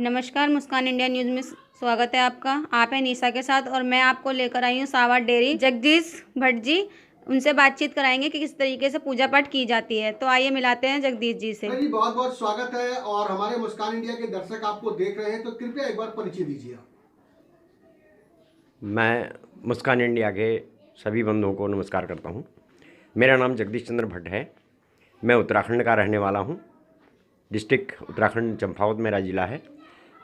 नमस्कार, मुस्कान India news में स्वागत है आपका। आप हैं निशा के साथ और मैं आपको लेकर आई हूँ सावर डेयरी। जगदीश भट्ट जी उनसे बातचीत कराएंगे कि किस तरीके से पूजा पाठ की जाती है। तो आइए मिलाते हैं जगदीश जी से। जी बहुत बहुत स्वागत है। और हमारे मुस्कान इंडिया के दर्शक आपको देख रहे हैं तो कृपया एक बार परिचय दीजिए आप। मैं मुस्कान इंडिया के सभी बंधुओं को नमस्कार करता हूं। मेरा नाम जगदीश चंद्र भट्ट है। मैं उत्तराखंड का रहने वाला हूं। डिस्ट्रिक्ट उत्तराखंड चंपावत मेरा ज़िला है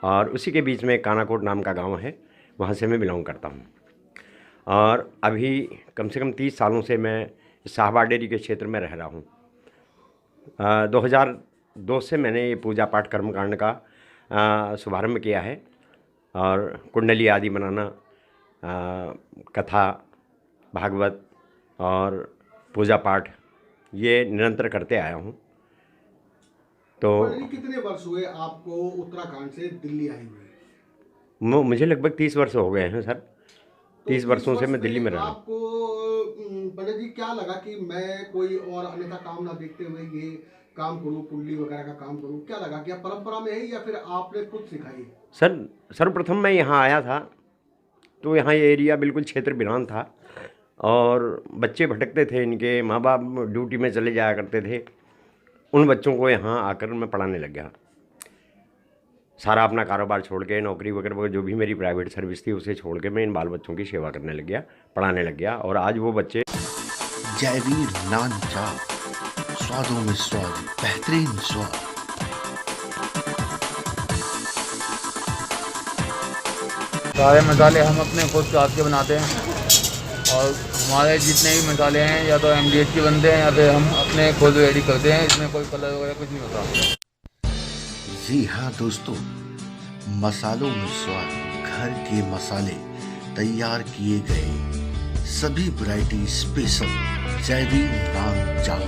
और उसी के बीच में कानाकोट नाम का गांव है, वहां से मैं बिलोंग करता हूं। और अभी कम से कम 30 सालों से मैं साहबा डेयरी के क्षेत्र में रह रहा हूं। 2002 से मैंने ये पूजा पाठ कर्मकांड का शुभारंभ किया है और कुंडली आदि बनाना, कथा, भागवत और पूजा पाठ ये निरंतर करते आया हूँ। तो कितने वर्ष हुए आपको उत्तराखंड से दिल्ली आए हुए? मुझे लगभग 30 वर्ष हो गए हैं सर। 30 वर्षों से मैं दिल्ली में रह रहा हूँ। आपको पंडित जी क्या लगा कि मैं कोई और अन्यथा काम ना देखते हुए ये काम करूँ, कुंडली वगैरह का काम करूँ? क्या लगा कि आप परंपरा में है या फिर आपने खुद सिखाई? सर सर्वप्रथम मैं यहाँ आया था तो यहाँ ये एरिया बिल्कुल क्षेत्र वीरान था और बच्चे भटकते थे। इनके माँ बाप ड्यूटी में चले जाया करते थे। उन बच्चों को यहाँ आकर मैं पढ़ाने लग गया। सारा अपना कारोबार छोड़ के, नौकरी वगैरह जो भी मेरी प्राइवेट सर्विस थी उसे छोड़ के मैं इन बाल बच्चों की सेवा करने लग गया, पढ़ाने लग गया। और आज वो बच्चे जयवीर नान चाप, स्वादों में स्वाद, बेहतरीन स्वाद। सारे मसाले हम अपने खुद से हाथ के बनाते हैं और हमारे जितने भी मसाले हैं या तो MDH के बनते हैं या फिर हम अपने खुद रेडी करते हैं। इसमें कोई कलर वगैरह कुछ नहीं होता। जी हाँ दोस्तों, मसालों में स्वाद, घर के मसाले तैयार किए गए, सभी वैरायटी स्पेशल जयवीर नान चाप।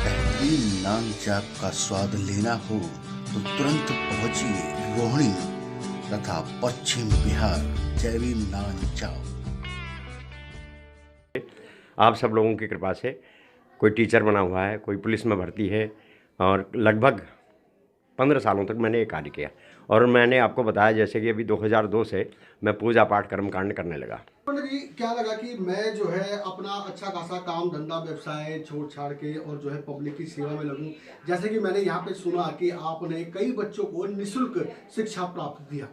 बेहतरीन नान चाप का स्वाद लेना हो तो तुरंत पहुंचिए रोहिणी तथा पश्चिम बिहार जयवीर नान चाप। आप सब लोगों की कृपा से कोई टीचर बना हुआ है, कोई पुलिस में भर्ती है और लगभग 15 सालों तक मैंने ये कार्य किया। और मैंने आपको बताया जैसे कि अभी 2002 से मैं पूजा पाठ कर्मकांड करने लगा। पंडित जी क्या लगा कि मैं जो है अपना अच्छा खासा काम धंधा व्यवसाय छोड़ छाड़ के और जो है पब्लिक की सेवा में लगूं? जैसे कि मैंने यहाँ पे सुना कि आपने कई बच्चों को निःशुल्क शिक्षा प्राप्त दिया,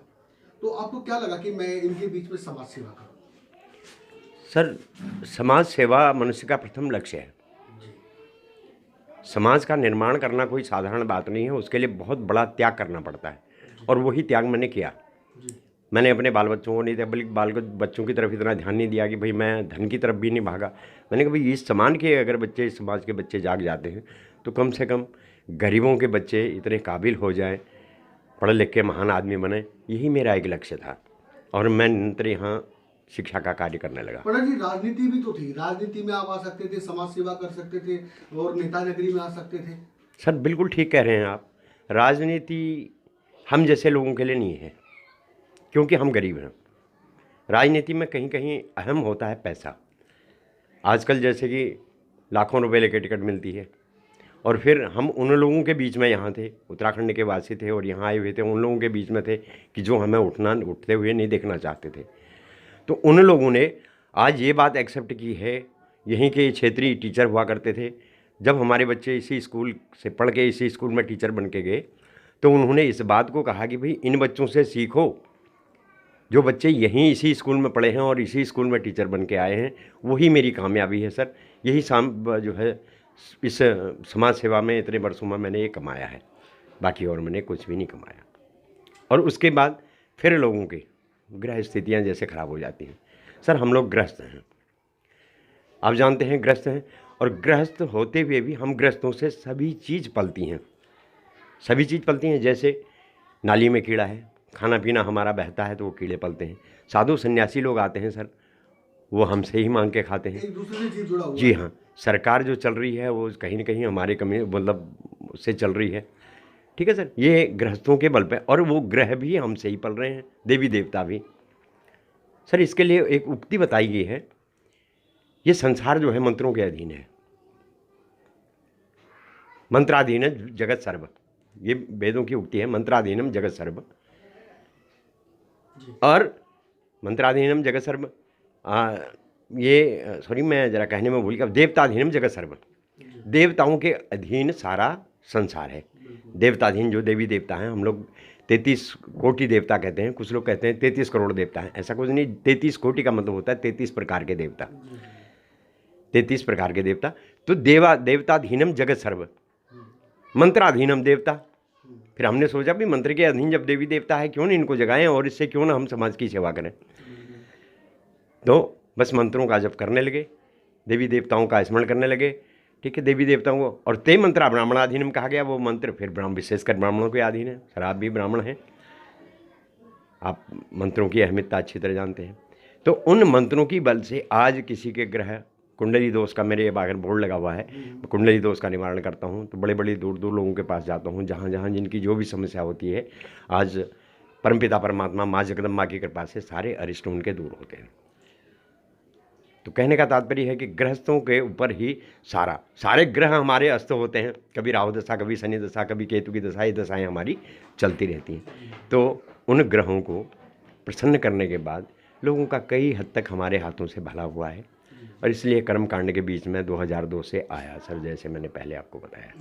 तो आपको क्या लगा कि मैं इनके बीच में समाज सेवा करूं? सर समाज सेवा मनुष्य का प्रथम लक्ष्य है। समाज का निर्माण करना कोई साधारण बात नहीं है, उसके लिए बहुत बड़ा त्याग करना पड़ता है और वही त्याग मैंने किया। मैंने अपने बाल बच्चों को नहीं दिया, बल्कि बच्चों की तरफ इतना ध्यान नहीं दिया कि भाई मैं धन की तरफ भी नहीं भागा। मैंने कहा भाई इस समान के अगर बच्चे, इस समाज के बच्चे जाग जाते हैं तो कम से कम गरीबों के बच्चे इतने काबिल हो जाएं, पढ़ लिख के महान आदमी बने, यही मेरा एक लक्ष्य था। और मैं निरंतर यहाँ शिक्षा का कार्य करने लगा। पंडित जी राजनीति भी तो थी, राजनीति में आप आ सकते थे, समाज सेवा कर सकते थे और नेता नगरी में आ सकते थे। सर बिल्कुल ठीक कह रहे हैं आप। राजनीति हम जैसे लोगों के लिए नहीं है क्योंकि हम गरीब हैं। राजनीति में कहीं कहीं अहम होता है पैसा। आजकल जैसे कि लाखों रुपए लेके टिकट मिलती है और फिर हम उन लोगों के बीच में यहाँ थे, उत्तराखंड के वासी थे और यहाँ आए हुए थे, उन लोगों के बीच में थे कि जो हमें उठते हुए नहीं देखना चाहते थे। तो उन लोगों ने आज ये बात एक्सेप्ट की है। यहीं के क्षेत्रीय टीचर हुआ करते थे। जब हमारे बच्चे इसी स्कूल से पढ़ के इसी स्कूल में टीचर बन के गए तो उन्होंने इस बात को कहा कि भाई इन बच्चों से सीखो, जो बच्चे यहीं इसी स्कूल में पढ़े हैं और इसी स्कूल में टीचर बन के आए हैं। वही मेरी कामयाबी है सर। यही जो है इस समाज सेवा में इतने वर्षों में मैंने ये कमाया है, बाकी और मैंने कुछ भी नहीं कमाया। और उसके बाद फिर लोगों की ग्रह स्थितियाँ जैसे ख़राब हो जाती हैं। सर हम लोग ग्रस्त हैं, आप जानते हैं ग्रस्त हैं, और ग्रस्त होते हुए भी हम ग्रस्तों से सभी चीज़ पलती हैं, सभी चीज़ पलती हैं। जैसे नाली में कीड़ा है, खाना पीना हमारा बहता है तो वो कीड़े पलते हैं। साधु सन्यासी लोग आते हैं सर, वो हमसे ही मांग के खाते हैं। एक दूसरे से जीव जुड़ा हुआ जी हाँ, सरकार जो चल रही है वो कहीं ना कहीं हमारे कमी मतलब से चल रही है। ठीक है सर, ये गृहस्थों के बल पे, और वो ग्रह भी हमसे ही पल रहे हैं, देवी देवता भी। सर इसके लिए एक उक्ति बताई गई है, ये संसार जो है मंत्रों के अधीन है, मंत्राधीन है जगत सर्व। ये वेदों की उक्ति है, मंत्राधीनम जगत सर्व। और मंत्राधीनम जगत सर्व, ये सॉरी मैं जरा कहने में भूल गया, देवताधीनम जगत सर्व। देवताओं के अधीन सारा संसार है। देवताधीन जो देवी देवता हैं, हम लोग 33 कोटि देवता कहते हैं, कुछ लोग कहते हैं 33 करोड़ देवता हैं। ऐसा कुछ नहीं, 33 कोटि का मतलब होता है 33 प्रकार के देवता, 33 प्रकार के देवता। तो देवताधीनम जगत सर्व, मंत्राधीनम देवता। फिर हमने सोचा भी मंत्र के अधीन जब देवी देवता है, क्यों नहीं इनको जगाएं और इससे क्यों ना हम समाज की सेवा करें। तो बस मंत्रों का जप करने लगे, देवी देवताओं का स्मरण करने लगे, ठीक है, देवी देवताओं को। और ते मंत्रा ब्राह्मणाधीनम कहा गया, वो मंत्र फिर विशेषकर ब्राह्मणों के अधीन है। सर आप भी ब्राह्मण हैं, आप मंत्रों की अहमियत अच्छी तरह जानते हैं। तो उन मंत्रों की बल से आज किसी के ग्रह कुंडली दोष का, मेरे बाहर बोर्ड लगा हुआ है, कुंडली दोष का निवारण करता हूँ। तो बड़े बड़े दूर दूर लोगों के पास जाता हूँ, जहाँ जहाँ जिनकी जो भी समस्या होती है, आज परमपिता परमात्मा माँ जगदम्बा की कृपा से सारे अरिष्ट उनके दूर होते हैं। तो कहने का तात्पर्य है कि गृहस्थों के ऊपर ही सारे ग्रह हमारे अस्त होते हैं। कभी राहु दशा, कभी शनि दशा, कभी केतु की दशा, ये दशाएँ हमारी चलती रहती हैं। तो उन ग्रहों को प्रसन्न करने के बाद लोगों का कई हद तक हमारे हाथों से भला हुआ है। और इसलिए कर्म कांड के बीच में 2002 से आया सर, जैसे मैंने पहले आपको बताया।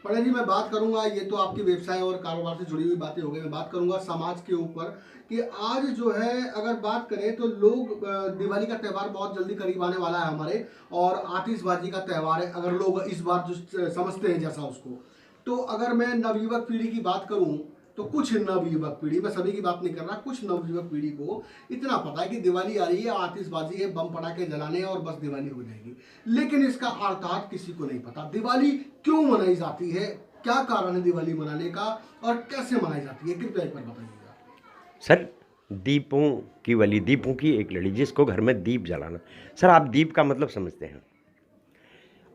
पंडित जी मैं बात करूंगा, ये तो आपकी व्यवसाय और कारोबार से जुड़ी हुई बातें हो गई, मैं बात करूंगा समाज के ऊपर कि आज जो है अगर बात करें तो लोग, दिवाली का त्यौहार बहुत जल्दी करीब आने वाला है हमारे, और आतिशबाजी का त्यौहार है। अगर लोग इस बार जो समझते हैं जैसा उसको, तो अगर मैं नवयुवक पीढ़ी की बात करूं तो कुछ नवयुवक पीढ़ी, मैं सभी की बात नहीं कर रहा, कुछ नवयुवक पीढ़ी को इतना पता है कि दिवाली आ रही है, आतिशबाजी है, बम पटाखे जलाने हैं और बस दिवाली हो जाएगी। लेकिन इसका अर्थात किसी को नहीं पता, दिवाली क्यों मनाई जाती है, क्या कारण है दिवाली मनाने का और कैसे मनाई जाती है, कृपया एक बार बताइएगा। सर दीपों की वली, दीपों की एक लड़ी, जिसको घर में दीप जलाना। सर आप दीप का मतलब समझते हैं,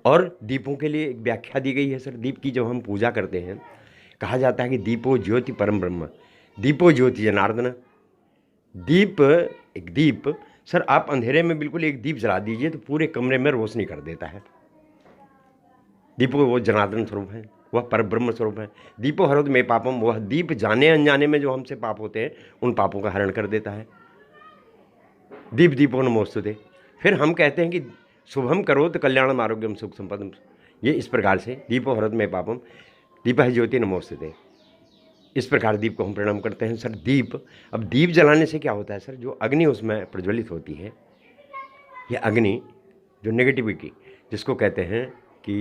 और दीपों के लिए एक व्याख्या दी गई है सर। दीप की जब हम पूजा करते हैं, कहा जाता है कि दीपो ज्योति परम ब्रह्म, दीपो ज्योति जनार्दन। दीप, एक दीप सर, आप अंधेरे में बिल्कुल एक दीप जला दीजिए तो पूरे कमरे में रोशनी कर देता है। दीपो वो जनार्दन स्वरूप है, वह पर ब्रह्म स्वरूप है। दीपो हरोद में पापम, वह दीप जाने अनजाने में जो हमसे पाप होते हैं उन पापों का हरण कर देता है। दीप दीपो नमोस्तुते। फिर हम कहते हैं कि शुभम करो तो कल्याणम आरोग्यम सुख संपदम, ये इस प्रकार से दीपो हरोद में पापम, दीप है ज्योति नमोस्तुते, इस प्रकार दीप को हम प्रणाम करते हैं सर। दीप, अब दीप जलाने से क्या होता है सर, जो अग्नि उसमें प्रज्वलित होती है, ये अग्नि जो नेगेटिविटी जिसको कहते हैं कि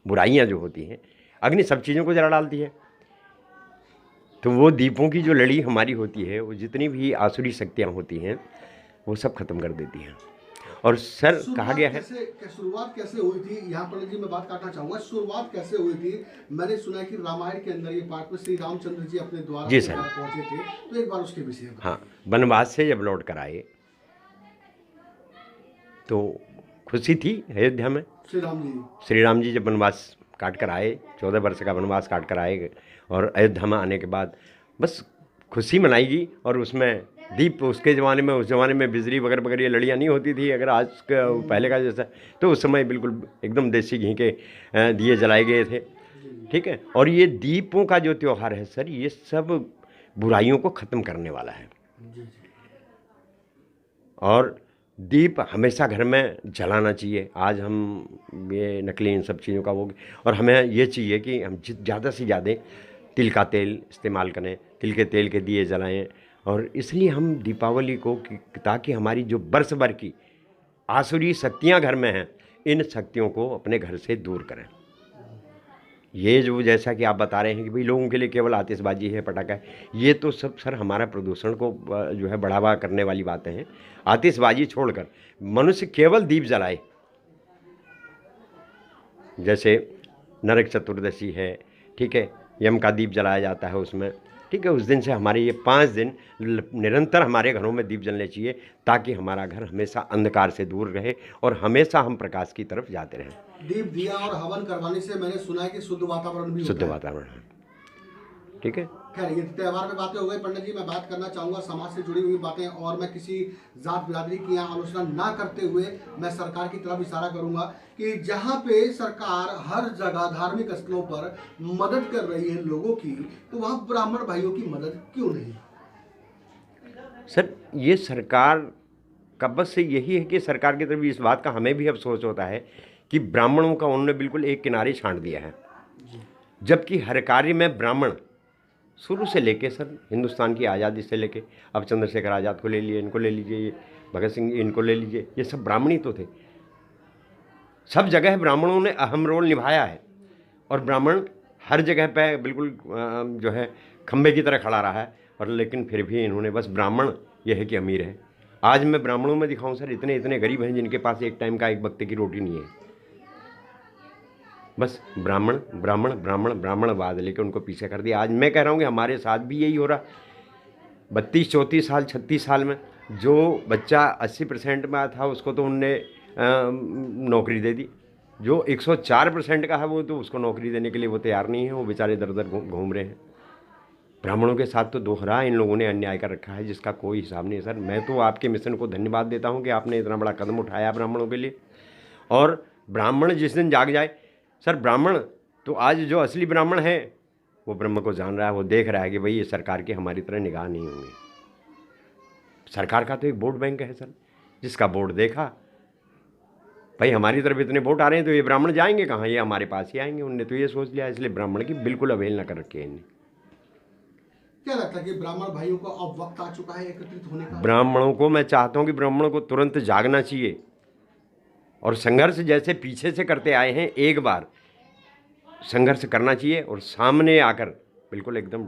बुराइयां जो होती हैं, अग्नि सब चीज़ों को जला डालती है। तो वो दीपों की जो लड़ी हमारी होती है, वो जितनी भी आसुरी शक्तियाँ होती हैं वो सब खत्म कर देती हैं। और सर कहा गया है, शुरुआत कैसे हुई थी, यहाँ पर जी मैं बात काटना चाहूँगा, शुरुआत कैसे हुई थी। मैंने सुना कि रामायण के अंदर ये पार्ट में श्री रामचंद्र जी अपने द्वारा जी सर पहुँचे थे, तो एक बार उसके विषय में। हाँ, वनवास से जब लौट कर आए तो खुशी थी अयोध्या में। श्री राम जी जब वनवास काट कर आए, 14 वर्ष का वनवास काट कर आए, और अयोध्या में आने के बाद बस खुशी मनाई गई। और उसमें दीप, उसके ज़माने में, उस ज़माने में बिजली वगैरह वगैरह ये लड़ियाँ नहीं होती थी अगर आज का पहले का जैसा, तो उस समय बिल्कुल एकदम देसी घी के दिए जलाए गए थे, ठीक है। और ये दीपों का जो त्यौहार है सर, ये सब बुराइयों को ख़त्म करने वाला है। और दीप हमेशा घर में जलाना चाहिए। आज हम ये नकली इन सब चीज़ों का वो, और हमें ये चाहिए कि हम ज़्यादा से ज़्यादा तिल का तेल इस्तेमाल करें, तिल के तेल के दिए जलाएं। और इसलिए हम दीपावली को, ताकि हमारी जो वर्ष भर की आसुरी शक्तियाँ घर में हैं, इन शक्तियों को अपने घर से दूर करें। ये जो जैसा कि आप बता रहे हैं कि भाई लोगों के लिए केवल आतिशबाजी है, पटाखा है, ये तो सब सर हमारा प्रदूषण को जो है बढ़ावा करने वाली बातें हैं। आतिशबाजी छोड़कर मनुष्य केवल दीप जलाए, जैसे नरक चतुर्दशी है, ठीक है, यम का दीप जलाया जाता है उसमें, ठीक है। उस दिन से हमारे ये 5 दिन निरंतर हमारे घरों में दीप जलने चाहिए, ताकि हमारा घर हमेशा अंधकार से दूर रहे और हमेशा हम प्रकाश की तरफ जाते रहें। दीप दिया और हवन करवाने से मैंने सुना है कि शुद्ध वातावरण भी शुद्ध वातावरण, ठीक है। खैर ये त्यौहार में बातें हो गई। पंडित जी मैं बात करना चाहूँगा समाज से जुड़ी हुई बातें, और मैं किसी जात बिरादरी की यहाँ आलोचना ना करते हुए मैं सरकार की तरफ इशारा करूँगा कि जहाँ पे सरकार हर जगह धार्मिक स्थलों पर मदद कर रही है लोगों की, तो वहाँ ब्राह्मण भाइयों की मदद क्यों नहीं? सर ये सरकार का बस यही है कि सरकार की तरफ इस बात का हमें भी अफसोस होता है कि ब्राह्मणों का उन्होंने बिल्कुल एक किनारे छांट दिया है, जबकि हर कार्य में ब्राह्मण शुरू से लेके सर हिंदुस्तान की आज़ादी से लेके अब चंद्रशेखर आज़ाद को ले लिए, इनको ले लीजिए, भगत सिंह इनको ले लीजिए, ये सब ब्राह्मण ही तो थे। सब जगह ब्राह्मणों ने अहम रोल निभाया है और ब्राह्मण हर जगह पे बिल्कुल जो है खंबे की तरह खड़ा रहा है। और लेकिन फिर भी इन्होंने बस ब्राह्मण यह है कि अमीर है। आज मैं ब्राह्मणों में दिखाऊं सर, इतने इतने गरीब हैं जिनके पास एक टाइम का एक वक्त की रोटी नहीं है। बस ब्राह्मण ब्राह्मण ब्राह्मण ब्राह्मणवाद लेके उनको पीछे कर दिया। आज मैं कह रहा हूँ कि हमारे साथ भी यही हो रहा। 32 34 साल 36 साल में जो बच्चा 80% में था उसको तो उनने नौकरी दे दी, जो 104% का है वो तो उसको नौकरी देने के लिए वो तैयार नहीं है, वो बेचारे दर दर घूम रहे हैं। ब्राह्मणों के साथ तो दोहरा इन लोगों ने अन्याय कर रखा है जिसका कोई हिसाब नहीं है। सर मैं तो आपके मिशन को धन्यवाद देता हूं कि आपने इतना बड़ा कदम उठाया ब्राह्मणों के लिए। और ब्राह्मण जिस दिन जाग जाए सर, ब्राह्मण तो आज जो असली ब्राह्मण है वो ब्रह्म को जान रहा है, वो देख रहा है कि भाई ये सरकार की हमारी तरह निगाह नहीं होंगे। सरकार का तो एक वोट बैंक है सर, जिसका वोट देखा भाई हमारी तरफ इतने वोट आ रहे हैं तो ये ब्राह्मण जाएंगे कहाँ, ये हमारे पास ही आएंगे। उनने तो ये सोच लिया, इसलिए ब्राह्मण की बिल्कुल अवहेलना कर रखी है इन्हें। क्या लगता है कि ब्राह्मण भाइयों को अब वक्त आ चुका है एकत्रित होने का? ब्राह्मणों को मैं चाहता हूं कि ब्राह्मणों को तुरंत जागना चाहिए और संघर्ष जैसे पीछे से करते आए हैं एक बार संघर्ष करना चाहिए और सामने आकर बिल्कुल एकदम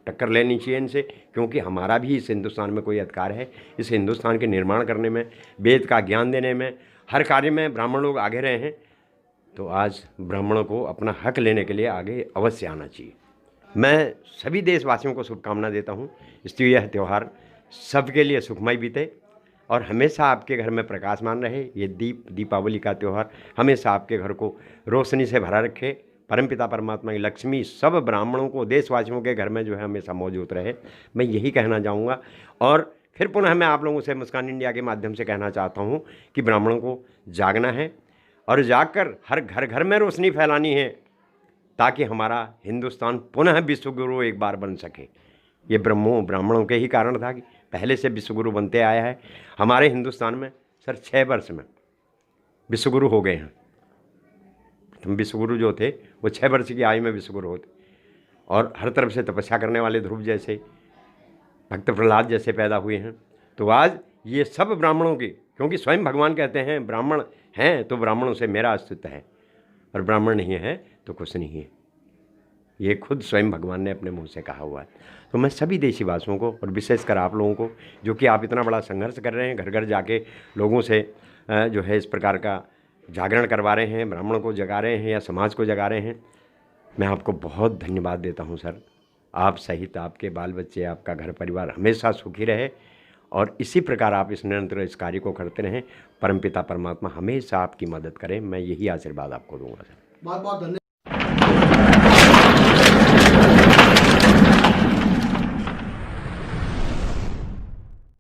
टक्कर लेनी चाहिए इनसे, क्योंकि हमारा भी इस हिंदुस्तान में कोई अधिकार है। इस हिंदुस्तान के निर्माण करने में, वेद का ज्ञान देने में, हर कार्य में ब्राह्मण लोग आगे रहे हैं, तो आज ब्राह्मणों को अपना हक लेने के लिए आगे अवश्य आना चाहिए। मैं सभी देशवासियों को शुभकामना देता हूँ, इसलिए यह त्यौहार सबके लिए सुखमय बीते और हमेशा आपके घर में प्रकाशमान रहे। ये दीपावली का त्यौहार हमेशा आपके घर को रोशनी से भरा रखे। परमपिता परमात्मा की लक्ष्मी सब ब्राह्मणों को, देशवासियों के घर में जो है हमेशा मौजूद रहे, मैं यही कहना चाहूँगा। और फिर पुनः मैं आप लोगों से मुस्कान इंडिया के माध्यम से कहना चाहता हूँ कि ब्राह्मणों को जागना है और जागकर हर घर घर में रोशनी फैलानी है, ताकि हमारा हिंदुस्तान पुनः विश्वगुरु एक बार बन सके। ये ब्राह्मणों के ही कारण था कि पहले से विश्वगुरु बनते आया है। हमारे हिंदुस्तान में सर 6 वर्ष में विश्वगुरु हो गए हैं। प्रथम विश्वगुरु जो थे वो 6 वर्ष की आयु में विश्वगुरु होते और हर तरफ से तपस्या करने वाले ध्रुव जैसे, भक्त प्रहलाद जैसे पैदा हुए हैं। तो आज ये सब ब्राह्मणों की, क्योंकि स्वयं भगवान कहते हैं ब्राह्मण हैं तो ब्राह्मणों से मेरा अस्तित्व है और ब्राह्मण नहीं है तो कुछ नहीं है। ये खुद स्वयं भगवान ने अपने मुंह से कहा हुआ है। तो मैं सभी देशवासियों को और विशेषकर आप लोगों को, जो कि आप इतना बड़ा संघर्ष कर रहे हैं, घर घर जाके लोगों से जो है इस प्रकार का जागरण करवा रहे हैं, ब्राह्मणों को जगा रहे हैं या समाज को जगा रहे हैं, मैं आपको बहुत धन्यवाद देता हूं सर। आप सहित आपके बाल बच्चे, आपका घर परिवार हमेशा सुखी रहे और इसी प्रकार आप इस निरंतर इस कार्य को करते रहें। परमपिता परमात्मा हमेशा आपकी मदद करें, मैं यही आशीर्वाद आपको दूंगा सर। बहुत बहुत धन्यवाद।